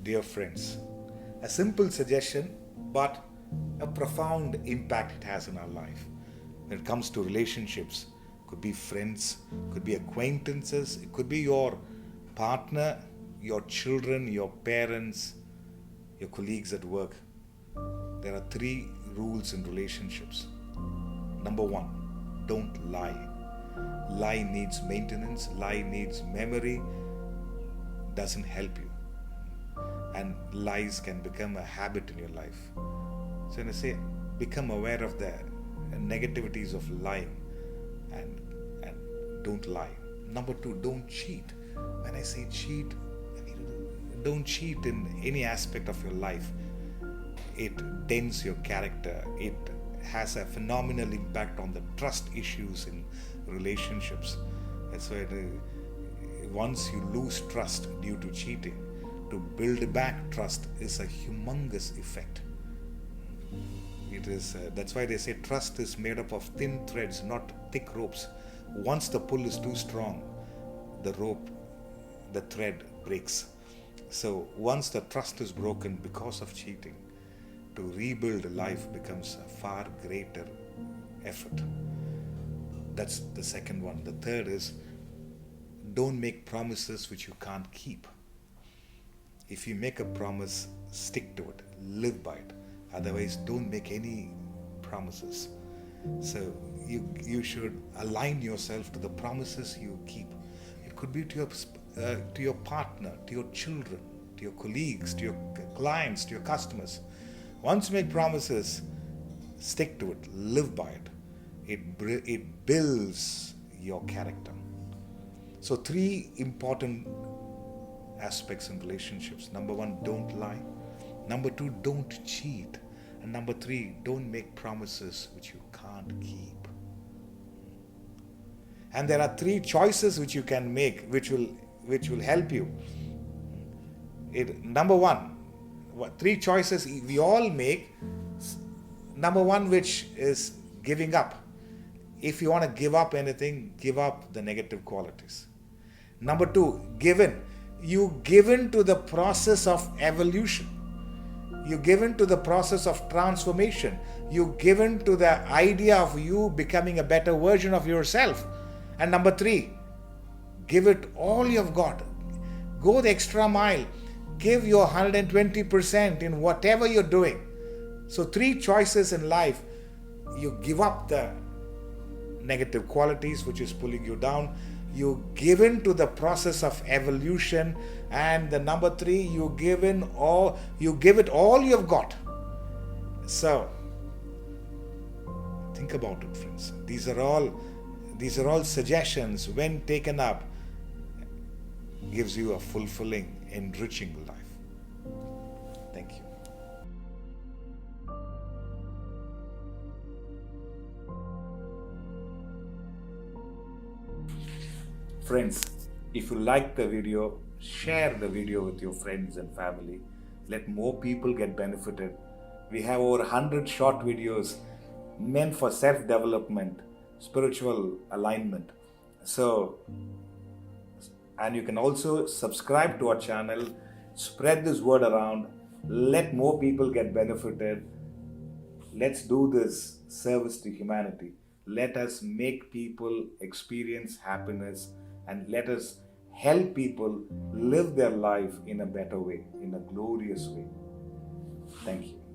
Dear friends, a simple suggestion, but a profound impact it has in our life. When it comes to relationships, could be friends, could be acquaintances, it could be your partner, your children, your parents, your colleagues at work. There are three rules in relationships. Number one, don't lie. Lie needs maintenance, lie needs memory, doesn't help you. And lies can become a habit in your life. So when I say become aware of the negativities of lying and don't lie. Number two, don't cheat. When I say cheat, I mean, don't cheat in any aspect of your life. It dents your character. It has a phenomenal impact on the trust issues in relationships. That's why once you lose trust due to cheating, to build back trust is a humongous effect. It is that's why they say trust is made up of thin threads, not thick ropes. Once the pull is too strong, the thread breaks. So once the trust is broken because of cheating, to rebuild life becomes a far greater effort. That's the second one. The third is don't make promises which you can't keep. If you make a promise, stick to it, live by it. Otherwise, don't make any promises. So you should align yourself to the promises you keep. It could be to your partner, to your children, to your colleagues, to your clients, to your customers. Once you make promises, stick to it, live by it. It builds your character. So three important aspects in relationships. Number one, don't lie. Number two, don't cheat. And number three, don't make promises which you can't keep. And there are three choices which you can make which will help you. Number one, three choices we all make. Number one, which is giving up. If you want to give up anything, give up the negative qualities. Number two, give in. You give in to the process of evolution. You give in to the process of transformation. You give in to the idea of you becoming a better version of yourself. And number three, give it all you've got. Go the extra mile. Give your 120% in whatever you're doing. So three choices in life. You give up the negative qualities which is pulling you down. You give in to the process of evolution, and the number three, you give it all you've got. So think about it, friends. These are all suggestions, when taken up, gives you a fulfilling, enriching life. Thank you. Friends, if you like the video, share the video with your friends and family. Let more people get benefited. We have over 100 short videos meant for self-development, spiritual alignment. And you can also subscribe to our channel, spread this word around, let more people get benefited. Let's do this service to humanity. Let us make people experience happiness, and let us help people live their life in a better way, in a glorious way. Thank you.